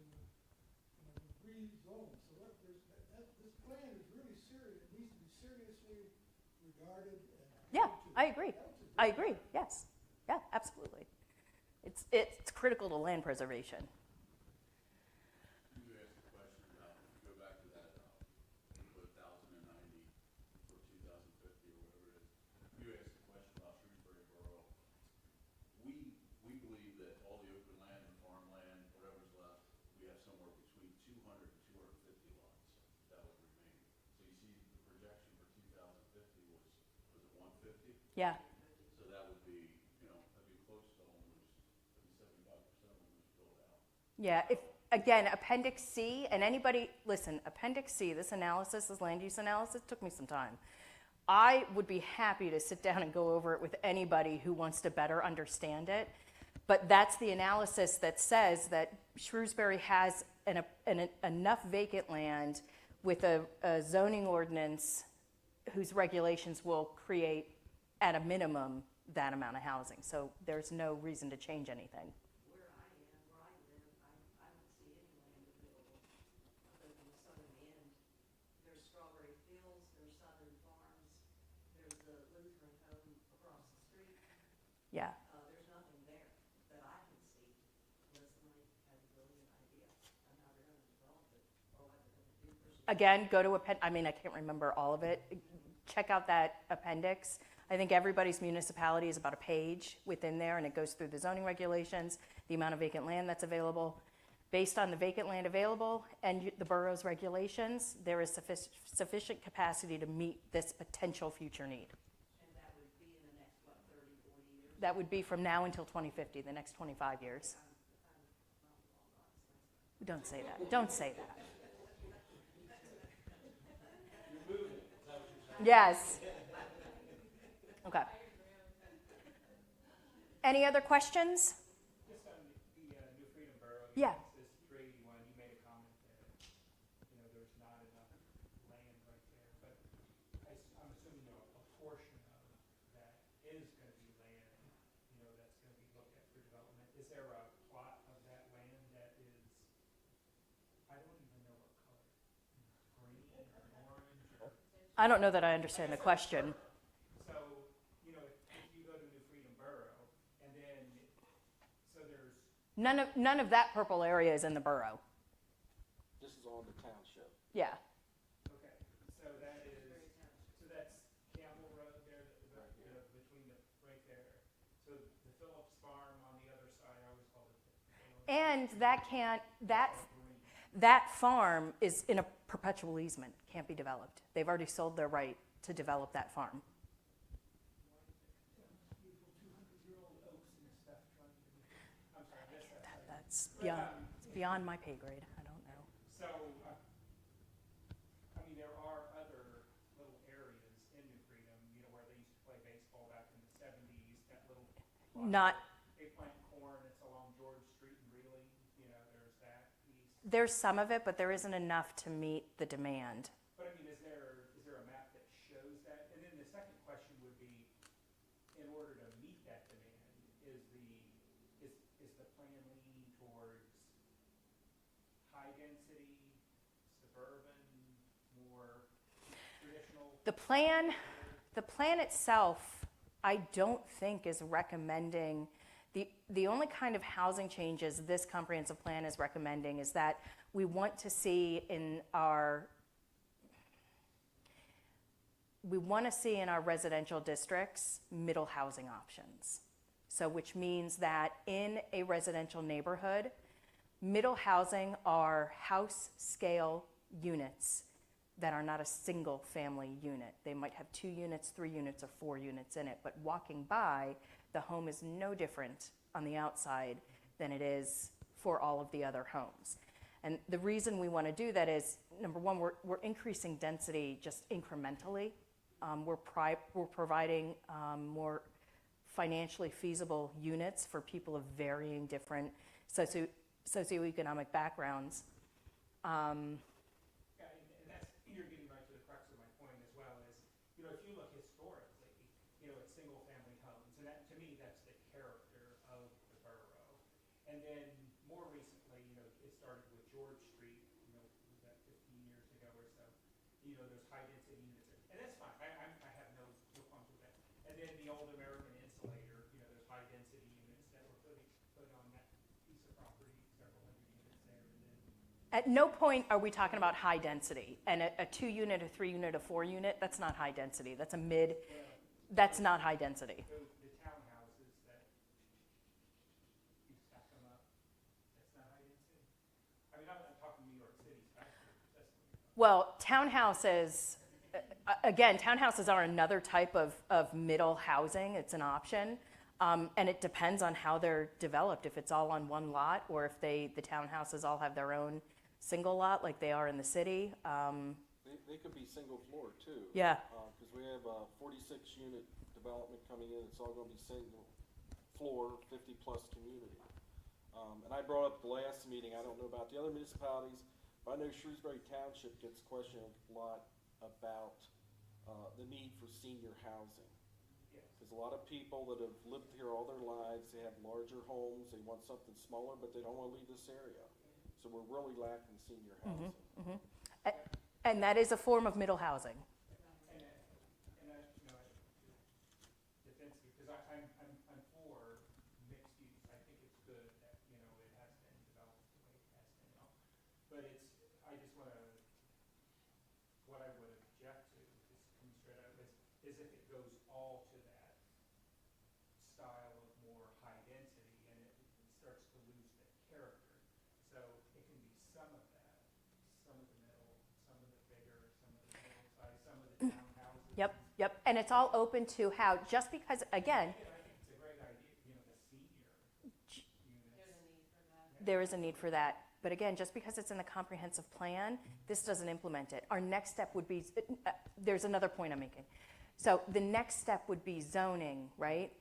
rezone. So this plan is really serious. It needs to be seriously regarded and. yeah, held to. I agree. Held to. I agree, yes. Yeah, absolutely. It's critical to land preservation. You asked a question about, if you go back to that, input 1,090 for 2050 or whatever it is, you asked a question about Shrewsbury Borough. We believe that all the open land and farmland, whatever's left, we have somewhere between 200 and 250 lots that would remain. So you see, the projection for 2050 was it 150? Yeah, So that would be, that'd be close to almost, maybe 75% almost built out. yeah. Again, Appendix C, and anybody, listen, Appendix C, this analysis, this land use analysis, took me some time. I would be happy to sit down and go over it with anybody who wants to better understand it. But that's the analysis that says that Shrewsbury has enough vacant land with a zoning ordinance whose regulations will create, at a minimum, that amount of housing. So there's no reason to change anything. Where I live, I don't see any land available other than the southern end. There's Strawberry Fields, there's Southern Farms, there's the Lutheran home across the street. Yeah. There's nothing there that I can see unless somebody has a brilliant idea on how they're gonna develop it or what they're gonna do. Again, go to I can't remember all of it. Check out that appendix. I think everybody's municipality is about a page within there, and it goes through the zoning regulations, the amount of vacant land that's available. Based on the vacant land available and the borough's regulations, there is sufficient capacity to meet this potential future need. And that would be in the next, 30, 40 years? That would be from now until 2050, the next 25 years. Don't say that. Don't say that. Yes. Okay. Any other questions? Just on the New Freedom Borough. Yeah. This 381, you made a comment that, there's not enough land right there, but I'm assuming a portion of that is gonna be land, that's gonna be looked at for development. Is there a plot of that land that is, I don't even know what color, green or orange or? I don't know that I understand the question. So, if you go to New Freedom Borough, and then, so there's, None of that purple area is in the borough. This is on the township. Yeah. okay, so that is, so that's Campbell Road there, between right there. So the Phillips Farm on the other side, I always call it. And that farm is in a perpetual easement, can't be developed. They've already sold their right to develop that farm. It's beyond my pay grade, I don't know. So, I mean, there are other little areas in New Freedom, you know, where they used to play baseball back in the seventies, that little. Not, They plant corn, it's along George Street and Reeling, you know, there's that piece. there's some of it, but there isn't enough to meet the demand. But I mean, is there a map that shows that? And then the second question would be, in order to meet that demand, is the plan leaning towards high density, suburban, more traditional? The plan itself, I don't think is recommending, the only kind of housing changes this comprehensive plan is recommending is that we want to see in our residential districts middle housing options. So which means that in a residential neighborhood, middle housing are house scale units that are not a single family unit. They might have 2 units, 3 units, or 4 units in it, but walking by, the home is no different on the outside than it is for all of the other homes. And the reason we want to do that is, number one, we're increasing density just incrementally. We're providing more financially feasible units for people of varying different socioeconomic backgrounds. Yeah, and that's, you're getting right to the crux of my point as well, is, you know, if you look historically, you know, at single-family homes, and that, to me, that's the character of the borough. And then more recently, you know, it started with George Street, you know, was that 15 years ago or so? You know, there's high-density units, and that's fine, I have no problems with that. And then the old American Insulator, you know, there's high-density units that were put on that piece of property, several hundred units there, and then At no point are we talking about high density. And a 2 unit, a 3 unit, a 4 unit, that's not high density. That's a mid, that's not high density. the townhouses that you stack them up, that's not high density? I mean, I'm talking New York City skyscrapers, that's what you're talking. Well, townhouses, again, townhouses are another type of middle housing. It's an option. And it depends on how they're developed, if it's all on one lot or if the townhouses all have their own single lot like they are in the city. They could be single floor too. Yeah. Because we have a 46 unit development coming in, it's all gonna be single floor, 50 plus community. And I brought up the last meeting, I don't know about the other municipalities, but I know Shrewsbury Township gets questioned a lot about the need for senior housing. There's a lot of people that have lived here all their lives, they have larger homes, they want something smaller, but they don't wanna leave this area. So we're really lacking senior housing. And that is a form of middle housing. And I, you know, defense, because I'm for mixed use. I think it's good that, you know, it has been developed the way it has been. But it's, I just want to, what I would object to, just come straight out, is if it goes all to that style of more high density and it starts to lose that character. So it can be some of that, some of the middle, some of the bigger, some of the middle size, some of the townhouses. Yep. And it's all open to how, just because, again, Yeah, I think it's a great idea, you know, the senior units. There's a need for that. there is a need for that. But again, just because it's in the comprehensive plan, this doesn't implement it. Our next step would be, there's another point I'm making. So the next step would be zoning, right?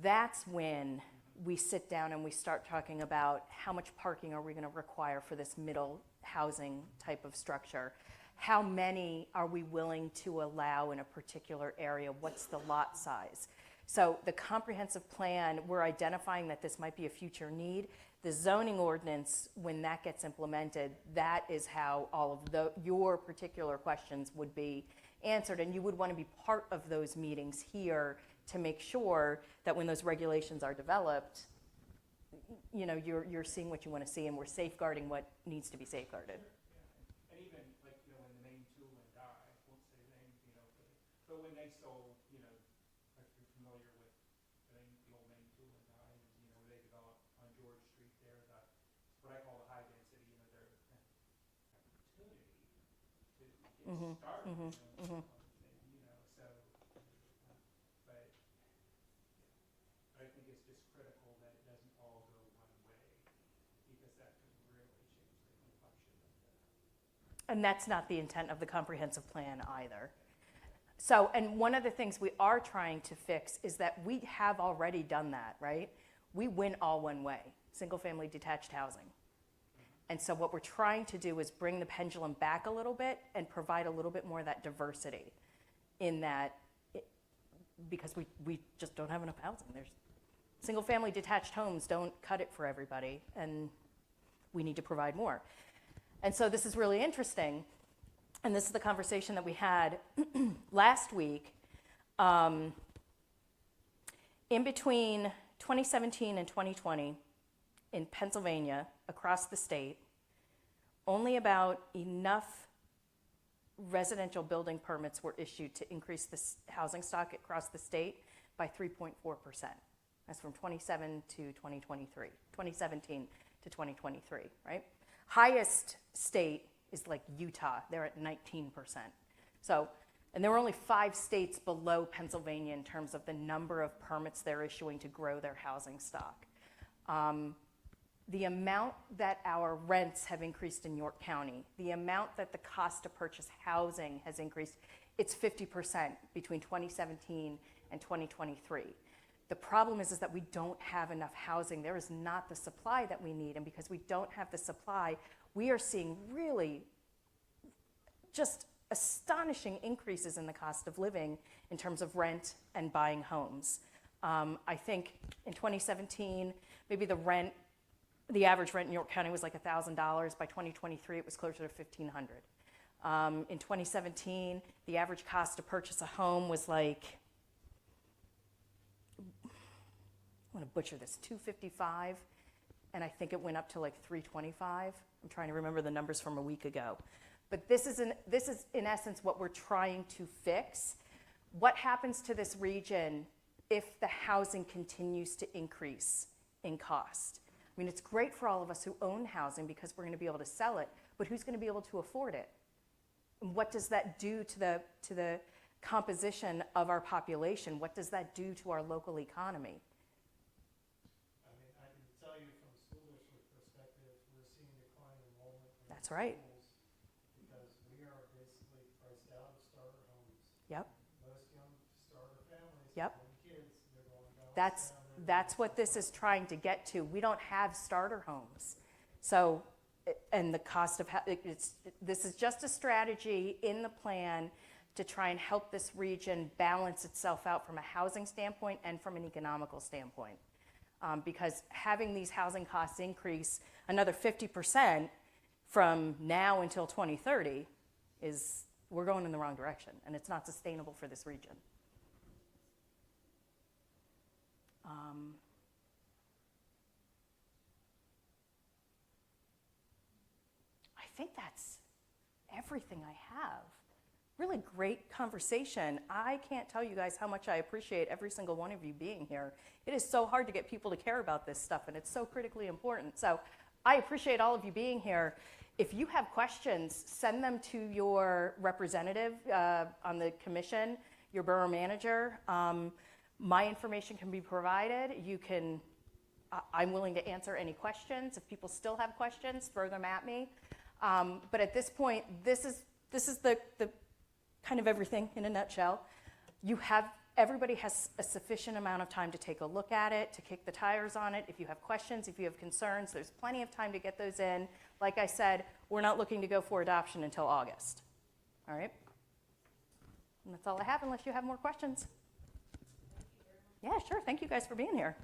That's when we sit down and we start talking about how much parking are we going to require for this middle housing type of structure? How many are we willing to allow in a particular area? What's the lot size? So the comprehensive plan, we're identifying that this might be a future need. The zoning ordinance, when that gets implemented, that is how all of your particular questions would be answered. And you would want to be part of those meetings here to make sure that when those regulations are developed, you know, you're seeing what you want to see and we're safeguarding what needs to be safeguarded. Yeah, and even like, you know, when the main tool and die, I won't say the name, you know, but when they sold, you know, if you're familiar with the old main tool and die, you know, they developed on George Street there, what I call the high density, you know, their opportunity to get started, you know, so, but I think it's just critical that it doesn't all go one way. You that could really change the complexion of that. And that's not the intent of the comprehensive plan either. So, and one of the things we are trying to fix is that we have already done that, right? We win all one way, single-family detached housing. And so what we're trying to do is bring the pendulum back a little bit and provide a little bit more of that diversity in that, because we just don't have enough housing. Single-family detached homes don't cut it for everybody, and we need to provide more. And so this is really interesting, and this is the conversation that we had last week. In between 2017 and 2020, in Pennsylvania, across the state, only about enough residential building permits were issued to increase the housing stock across the state by 3.4%. That's from 2017 to 2023, right? Highest state is like Utah, they're at 19%. So, and there were only 5 states below Pennsylvania in terms of the number of permits they're issuing to grow their housing stock. The amount that our rents have increased in York County, the amount that the cost to purchase housing has increased, it's 50% between 2017 and 2023. The problem is that we don't have enough housing. There is not the supply that we need, and because we don't have the supply, we are seeing really just astonishing increases in the cost of living in terms of rent and buying homes. I think in 2017, maybe the average rent in York County was like $1,000. By 2023, it was closer to $1,500. In 2017, the average cost to purchase a home was like, I'm going to butcher this, $255, and I think it went up to like $325. I'm trying to remember the numbers from a week ago. But this is in essence what we're trying to fix. What happens to this region if the housing continues to increase in cost? I mean, it's great for all of us who own housing because we're going to be able to sell it, but who's going to be able to afford it? And what does that do to the composition of our population? What does that do to our local economy? I mean, I can tell you from school district perspective, we're seeing decline in enrollment in That's right. schools because we are basically priced out of starter homes. Yep. Most young starter families, Yep. young kids, they're going balance down. That's what this is trying to get to. We don't have starter homes. So, and the cost of, this is just a strategy in the plan to try and help this region balance itself out from a housing standpoint and from an economical standpoint. Because having these housing costs increase another 50% from now until 2030 we're going in the wrong direction, and it's not sustainable for this region. I think that's everything I have. Really great conversation. I can't tell you guys how much I appreciate every single one of you being here. It is so hard to get people to care about this stuff, and it's so critically important. So I appreciate all of you being here. If you have questions, send them to your representative on the commission, your borough manager. My information can be provided. I'm willing to answer any questions. If people still have questions, throw them at me. But at this point, this is the kind of everything in a nutshell. Everybody has a sufficient amount of time to take a look at it, to kick the tires on it. If you have questions, if you have concerns, there's plenty of time to get those in. Like I said, we're not looking to go for adoption until August. All right? And that's all I have unless you have more questions. Yeah, sure. Thank you guys for being here.